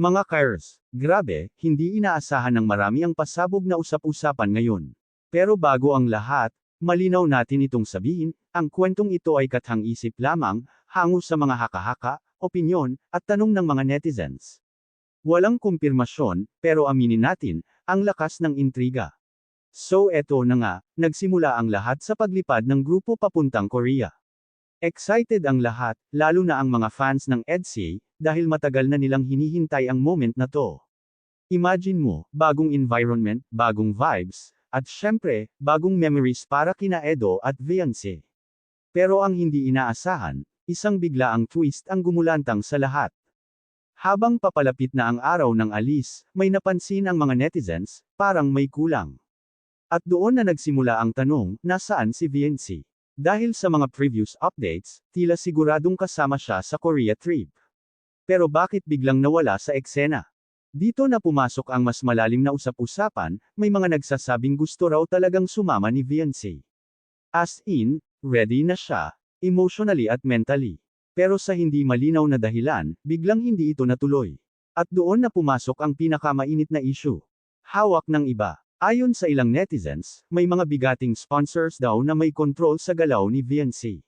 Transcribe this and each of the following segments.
Mga Kairos, grabe, hindi inaasahan ng marami ang pasabog na usap-usapan ngayon. Pero bago ang lahat, malinaw natin itong sabihin, ang kwentong ito ay kathang-isip lamang, hango sa mga haka-haka, opinyon, at tanong ng mga netizens. Walang kumpirmasyon, pero aminin natin, ang lakas ng intriga. So eto na nga, nagsimula ang lahat sa paglipad ng grupo papuntang Korea. Excited ang lahat, lalo na ang mga fans ng EDSA, dahil matagal na nilang hinihintay ang moment na to. Imagine mo, bagong environment, bagong vibes, at syempre, bagong memories para kina Edo at Fiancé. Pero ang hindi inaasahan, isang biglaang twist ang gumulantang sa lahat. Habang papalapit na ang araw ng alis, may napansin ang mga netizens, parang may kulang. At doon na nagsimula ang tanong, nasaan si Fiancé? Dahil sa mga previous updates, tila siguradong kasama siya sa Korea trip. Pero bakit biglang nawala sa eksena? Dito na pumasok ang mas malalim na usap-usapan, may mga nagsasabing gusto raw talagang sumama ni Fiancé. As in, ready na siya, emotionally at mentally. Pero sa hindi malinaw na dahilan, biglang hindi ito natuloy. At doon na pumasok ang pinakamainit na issue. Hawak ng iba. Ayon sa ilang netizens, may mga bigating sponsors daw na may kontrol sa galaw ni Fiancé.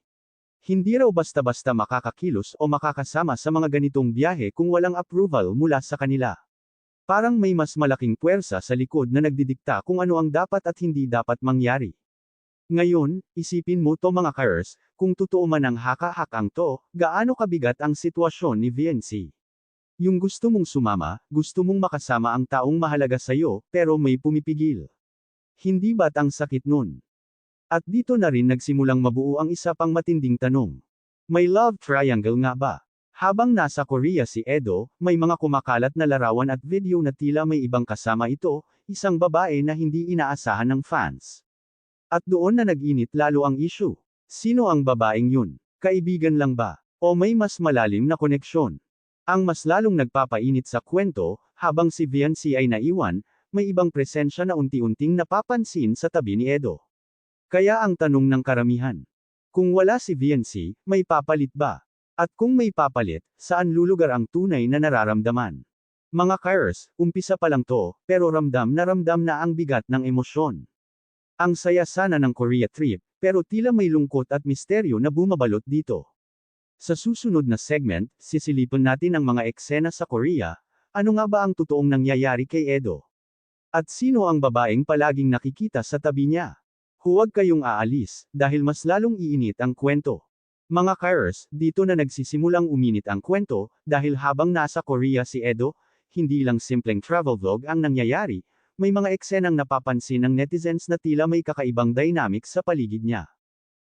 Hindi raw basta-basta makakakilos o makakasama sa mga ganitong biyahe kung walang approval mula sa kanila. Parang may mas malaking puwersa sa likod na nagdidikta kung ano ang dapat at hindi dapat mangyari. Ngayon, isipin mo to mga Kairos, kung totoo man ang haka-hakang to, gaano kabigat ang sitwasyon ni Fiancé? Yung gusto mong sumama, gusto mong makasama ang taong mahalaga sa'yo, pero may pumipigil. Hindi ba't ang sakit nun? At dito na rin nagsimulang mabuo ang isa pang matinding tanong. May love triangle nga ba? Habang nasa Korea si Edo, may mga kumakalat na larawan at video na tila may ibang kasama ito, isang babae na hindi inaasahan ng fans. At doon na nag-init lalo ang issue. Sino ang babaeng yun? Kaibigan lang ba? O may mas malalim na koneksyon? Ang mas lalong nagpapainit sa kwento, habang si Fiancé ay naiwan, may ibang presensya na unti-unting napapansin sa tabi ni Edo. Kaya ang tanong ng karamihan, kung wala si Fiancé, may papalit ba? At kung may papalit, saan lulugar ang tunay na nararamdaman? Mga Kairos, umpisa pa lang to, pero ramdam na ang bigat ng emosyon. Ang saya sana ng Korea trip, pero tila may lungkot at misteryo na bumabalot dito. Sa susunod na segment, sisilipin natin ang mga eksena sa Korea, ano nga ba ang totoong nangyayari kay Edo? At sino ang babaeng palaging nakikita sa tabi niya? Huwag kayong aalis, dahil mas lalong iinit ang kwento. Mga Kairos, dito na nagsisimulang uminit ang kwento, dahil habang nasa Korea si Edo, hindi lang simpleng travel vlog ang nangyayari, may mga eksenang napapansin ng netizens na tila may kakaibang dynamic sa paligid niya.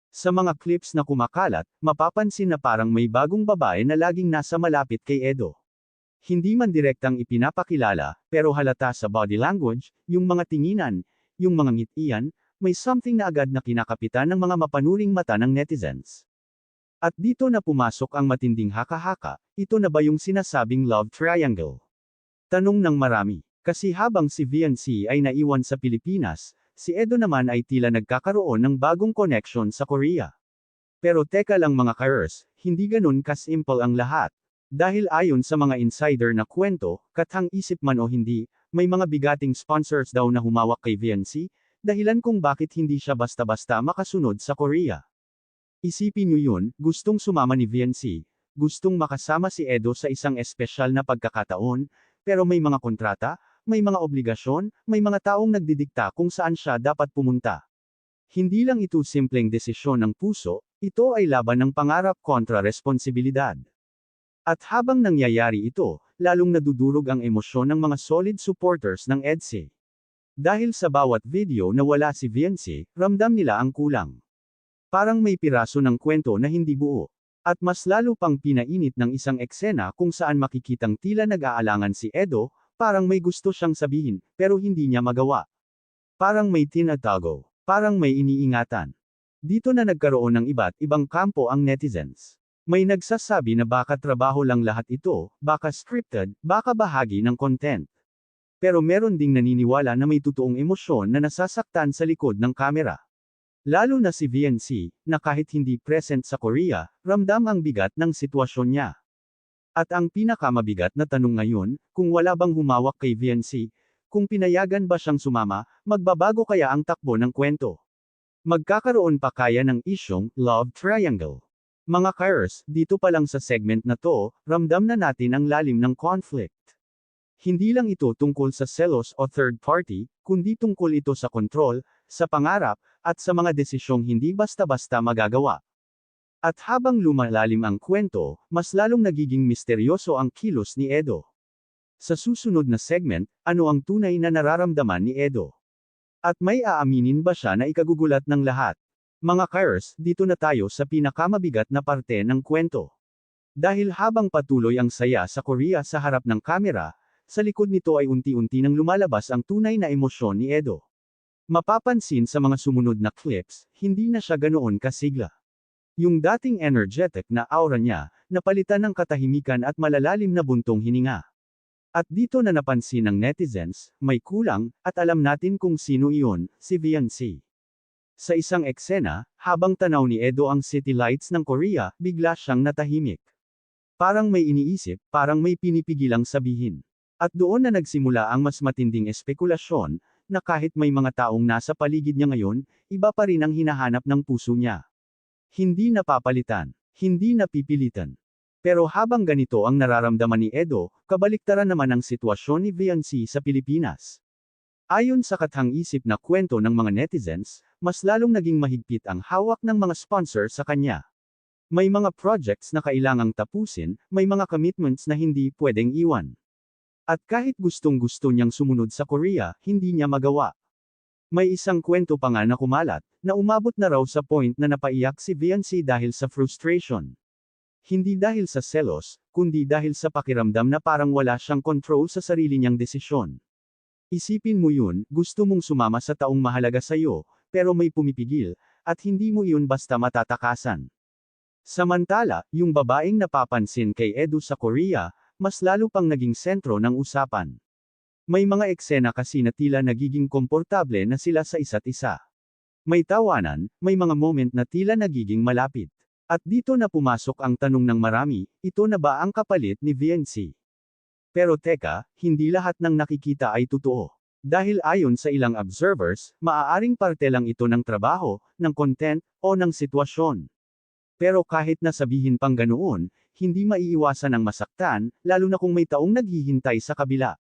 Sa mga clips na kumakalat, mapapansin na parang may bagong babae na laging nasa malapit kay Edo. Hindi man direktang ipinapakilala, pero halata sa body language, yung mga tinginan, yung mga ngitian, may something na agad na kinakapitan ng mga mapanuring mata ng netizens. At dito na pumasok ang matinding haka-haka, ito na ba yung sinasabing love triangle? Tanong ng marami. Kasi habang si Fiancé ay naiwan sa Pilipinas, si Edo naman ay tila nagkakaroon ng bagong connection sa Korea. Pero teka lang mga Kairos, hindi ganun kasimple ang lahat. Dahil ayon sa mga insider na kwento, kathang-isip man o hindi, may mga bigating sponsors daw na humawak kay Fiancé, dahilan kung bakit hindi siya basta-basta makasunod sa Korea. Isipin niyo yun, gustong sumama ni Fiancé, gustong makasama si Edo sa isang espesyal na pagkakataon, pero may mga kontrata, may mga obligasyon, may mga taong nagdidikta kung saan siya dapat pumunta. Hindi lang ito simpleng desisyon ng puso, ito ay laban ng pangarap kontra responsibilidad. At habang nangyayari ito, lalong nadudurog ang emosyon ng mga solid supporters ng EDSA. Dahil sa bawat video na wala si Fiancé, ramdam nila ang kulang. Parang may piraso ng kwento na hindi buo. At mas lalo pang pinainit ng isang eksena kung saan makikitang tila nag-aalangan si Edo, parang may gusto siyang sabihin, pero hindi niya magawa. Parang may tinatago. Parang may iniingatan. Dito na nagkaroon ng iba't ibang kampo ang netizens. May nagsasabi na baka trabaho lang lahat ito, baka scripted, baka bahagi ng content. Pero meron ding naniniwala na may totoong emosyon na nasasaktan sa likod ng kamera. Lalo na si Fiancé, na kahit hindi present sa Korea, ramdam ang bigat ng sitwasyon niya. At ang pinakamabigat na tanong ngayon, kung wala bang humawak kay VNC, kung pinayagan ba siyang sumama, magbabago kaya ang takbo ng kwento? Magkakaroon pa kaya ng isyong love triangle? Mga Kairos, dito pa lang sa segment na to, ramdam na natin ang lalim ng conflict. Hindi lang ito tungkol sa selos o third party, kundi tungkol ito sa kontrol, sa pangarap, at sa mga desisyong hindi basta-basta magagawa. At habang lumalalim ang kwento, mas lalong nagiging misteryoso ang kilos ni Edo. Sa susunod na segment, ano ang tunay na nararamdaman ni Edo? At may aaminin ba siya na ikagugulat ng lahat? Mga Kairos, dito na tayo sa pinakamabigat na parte ng kwento. Dahil habang patuloy ang saya sa Korea sa harap ng kamera, sa likod nito ay unti-unti nang lumalabas ang tunay na emosyon ni Edo. Mapapansin sa mga sumunod na clips, hindi na siya ganoon kasigla. Yung dating energetic na aura niya, napalitan ng katahimikan at malalalim na buntong hininga. At dito na napansin ng netizens, may kulang, at alam natin kung sino iyon, si VNC. Sa isang eksena, habang tanaw ni Edo ang city lights ng Korea, bigla siyang natahimik. Parang may iniisip, parang may pinipigilang sabihin. At doon na nagsimula ang mas matinding espekulasyon, na kahit may mga taong nasa paligid niya ngayon, iba pa rin ang hinahanap ng puso niya. Hindi napapalitan, hindi napipilitan. Pero habang ganito ang nararamdaman ni Edo, kabaliktaran naman ang sitwasyon ni VNC sa Pilipinas. Ayon sa kathang-isip na kwento ng mga netizens, mas lalong naging mahigpit ang hawak ng mga sponsor sa kanya. May mga projects na kailangang tapusin, may mga commitments na hindi pwedeng iwan. At kahit gustong-gusto niyang sumunod sa Korea, hindi niya magawa. May isang kwento pa nga na kumalat, na umabot na raw sa point na napaiyak si VNC dahil sa frustration. Hindi dahil sa selos, kundi dahil sa pakiramdam na parang wala siyang control sa sarili niyang desisyon. Isipin mo yun, gusto mong sumama sa taong mahalaga sa'yo, pero may pumipigil, at hindi mo yun basta matatakasan. Samantala, yung babaeng napapansin kay Edo sa Korea, mas lalo pang naging sentro ng usapan. May mga eksena kasi na tila nagiging komportable na sila sa isa't isa. May tawanan, may mga moment na tila nagiging malapit. At dito na pumasok ang tanong ng marami, ito na ba ang kapalit ni VNC? Pero teka, hindi lahat ng nakikita ay totoo. Dahil ayon sa ilang observers, maaaring parte lang ito ng trabaho, ng content, o ng sitwasyon. Pero kahit nasabihin pang ganoon, hindi maiiwasan ang masaktan, lalo na kung may taong naghihintay sa kabila.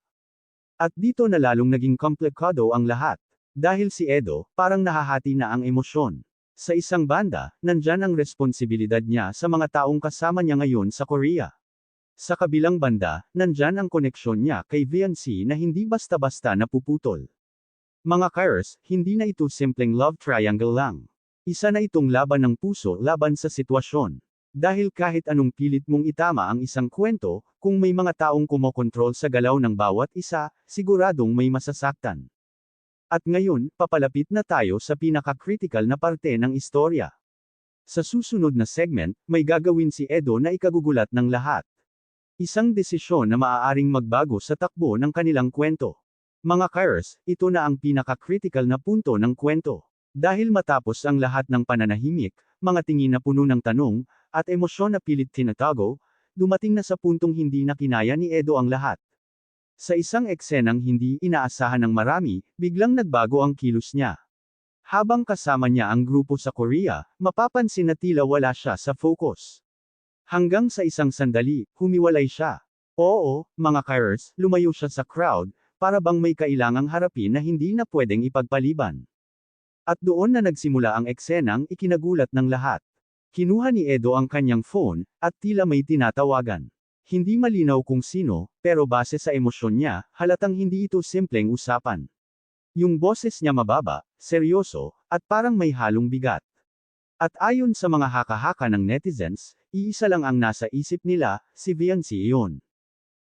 At dito na lalong naging komplikado ang lahat. Dahil si Edo, parang nahahati na ang emosyon. Sa isang banda, nandyan ang responsibilidad niya sa mga taong kasama niya ngayon sa Korea. Sa kabilang banda, nandyan ang koneksyon niya kay VNC na hindi basta-basta napuputol. Mga Kairos, hindi na ito simpleng love triangle lang. Isa na itong laban ng puso laban sa sitwasyon. Dahil kahit anong pilit mong itama ang isang kwento, kung may mga taong kumokontrol sa galaw ng bawat isa, siguradong may masasaktan. At ngayon, papalapit na tayo sa pinaka-critical na parte ng istorya. Sa susunod na segment, may gagawin si Edo na ikagugulat ng lahat. Isang desisyon na maaaring magbago sa takbo ng kanilang kwento. Mga Kairos, ito na ang pinaka-critical na punto ng kwento. Dahil matapos ang lahat ng pananahimik, mga tingin na puno ng tanong, at emosyon na pilit tinatago, dumating na sa puntong hindi na kinaya ni Edo ang lahat. Sa isang eksenang hindi inaasahan ng marami, biglang nagbago ang kilos niya. Habang kasama niya ang grupo sa Korea, mapapansin na tila wala siya sa focus. Hanggang sa isang sandali, humiwalay siya. Oo, mga Kairos, lumayo siya sa crowd, para bang may kailangang harapin na hindi na pwedeng ipagpaliban. At doon na nagsimula ang eksenang ikinagulat ng lahat. Kinuha ni Edo ang kanyang phone, at tila may tinatawagan. Hindi malinaw kung sino, pero base sa emosyon niya, halatang hindi ito simpleng usapan. Yung boses niya mababa, seryoso, at parang may halong bigat. At ayon sa mga haka-haka ng netizens, iisa lang ang nasa isip nila, si VNC iyon.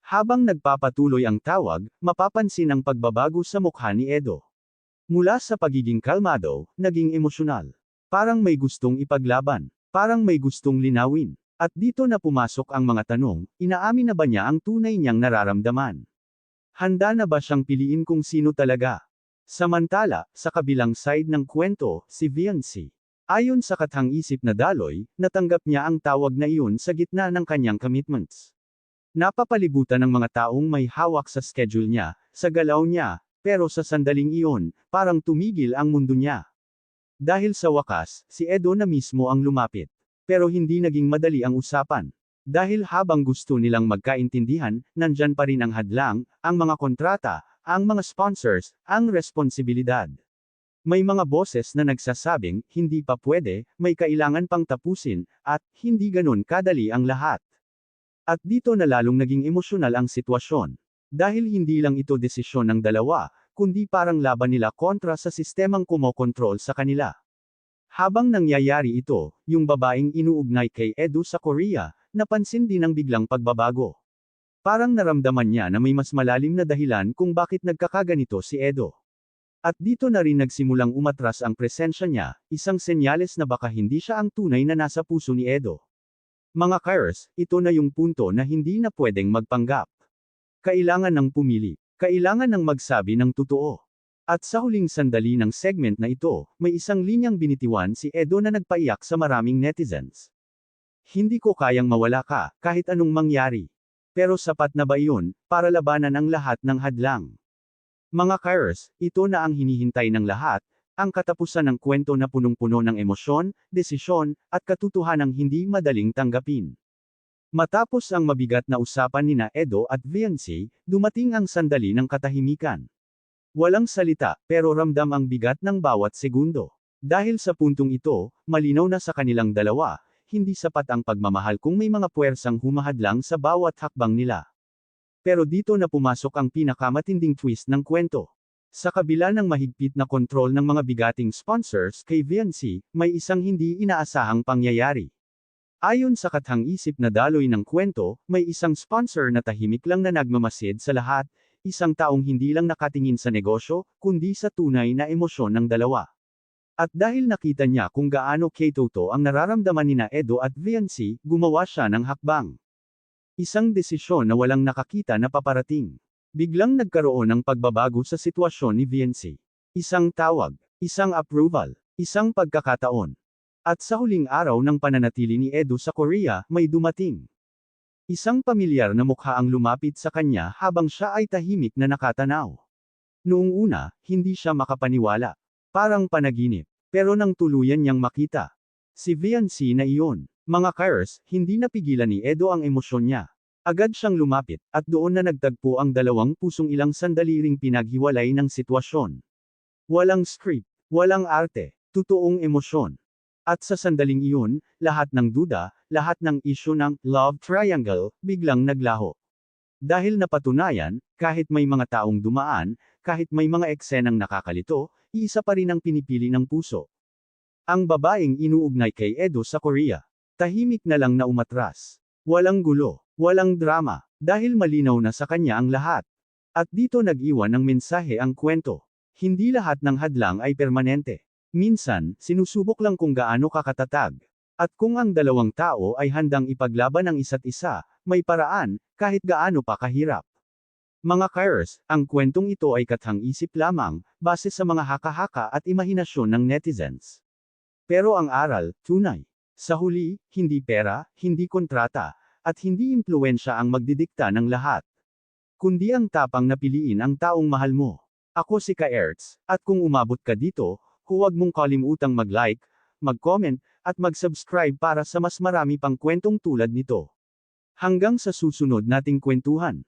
Habang nagpapatuloy ang tawag, mapapansin ang pagbabago sa mukha ni Edo. Mula sa pagiging kalmado, naging emosyonal. Parang may gustong ipaglaban. Parang may gustong linawin. At dito na pumasok ang mga tanong, inaamin na ba niya ang tunay niyang nararamdaman? Handa na ba siyang piliin kung sino talaga? Samantala, sa kabilang side ng kwento, si VNC. Ayon sa kathang-isip na daloy, natanggap niya ang tawag na iyon sa gitna ng kanyang commitments. Napapalibutan ng mga taong may hawak sa schedule niya, sa galaw niya, pero sa sandaling iyon, parang tumigil ang mundo niya. Dahil sa wakas, si Edo na mismo ang lumapit. Pero hindi naging madali ang usapan. Dahil habang gusto nilang magkaintindihan, nandyan pa rin ang hadlang, ang mga kontrata, ang mga sponsors, ang responsibilidad. May mga boses na nagsasabing, hindi pa pwede, may kailangan pang tapusin, at hindi ganun kadali ang lahat. At dito na lalong naging emosyonal ang sitwasyon. Dahil hindi lang ito desisyon ng dalawa, kundi parang laban nila kontra sa sistemang kumokontrol sa kanila. Habang nangyayari ito, yung babaeng inuugnay kay Edo sa Korea, napansin din ang biglang pagbabago. Parang naramdaman niya na may mas malalim na dahilan kung bakit nagkakaganito si Edo. At dito na rin nagsimulang umatras ang presensya niya, isang senyales na baka hindi siya ang tunay na nasa puso ni Edo. Mga Kairos, ito na yung punto na hindi na pwedeng magpanggap. Kailangan ng pumili. Kailangan ng magsabi ng totoo. At sa huling sandali ng segment na ito, may isang linyang binitiwan si Edo na nagpaiyak sa maraming netizens. Hindi ko kayang mawala ka, kahit anong mangyari. Pero sapat na ba iyon, para labanan ang lahat ng hadlang? Mga Kairos, ito na ang hinihintay ng lahat, ang katapusan ng kwento na punong-puno ng emosyon, desisyon, at katotohanang hindi madaling tanggapin. Matapos ang mabigat na usapan nina Edo at Viancy, dumating ang sandali ng katahimikan. Walang salita, pero ramdam ang bigat ng bawat segundo. Dahil sa puntong ito, malinaw na sa kanilang dalawa, hindi sapat ang pagmamahal kung may mga puwersang humahadlang sa bawat hakbang nila. Pero dito na pumasok ang pinakamatinding twist ng kwento. Sa kabila ng mahigpit na kontrol ng mga bigating sponsors kay Viancy, may isang hindi inaasahang pangyayari. Ayon sa kathang-isip na daloy ng kwento, may isang sponsor na tahimik lang na nagmamasid sa lahat, isang taong hindi lang nakatingin sa negosyo, kundi sa tunay na emosyon ng dalawa. At dahil nakita niya kung gaano katoto ang nararamdaman nina Edo at Viancy, gumawa siya ng hakbang. Isang desisyon na walang nakakita na paparating. Biglang nagkaroon ng pagbabago sa sitwasyon ni Viancy. Isang tawag, isang approval, isang pagkakataon. At sa huling araw ng pananatili ni Edo sa Korea, may dumating. Isang pamilyar na mukha ang lumapit sa kanya habang siya ay tahimik na nakatanaw. Noong una, hindi siya makapaniwala. Parang panaginip. Pero nang tuluyan niyang makita. Si Viancy na iyon. Mga Kairos, hindi napigilan ni Edo ang emosyon niya. Agad siyang lumapit, at doon na nagtagpo ang dalawang pusong ilang sandali ring pinaghiwalay ng sitwasyon. Walang script, walang arte, totoong emosyon. At sa sandaling iyon, lahat ng duda, lahat ng isyu ng love triangle, biglang naglaho. Dahil napatunayan, kahit may mga taong dumaan, kahit may mga eksenang nakakalito, iisa pa rin ang pinipili ng puso. Ang babaeng inuugnay kay Edo sa Korea. Tahimik na lang na umatras. Walang gulo, walang drama, dahil malinaw na sa kanya ang lahat. At dito nag-iwan ng mensahe ang kwento. Hindi lahat ng hadlang ay permanente. Minsan, sinusubok lang kung gaano kakatatag. At kung ang dalawang tao ay handang ipaglaban ang isa't isa, may paraan, kahit gaano pa kahirap. Mga Kairos, ang kwentong ito ay kathang-isip lamang, base sa mga haka-haka at imahinasyon ng netizens. Pero ang aral, tunay. Sa huli, hindi pera, hindi kontrata, at hindi impluwensya ang magdidikta ng lahat. Kundi ang tapang na piliin ang taong mahal mo. Ako si Ka-Ertz, at kung umabot ka dito, huwag mong kalimutang mag-like, mag-comment, at mag-subscribe para sa mas marami pang kwentong tulad nito. Hanggang sa susunod nating kwentuhan.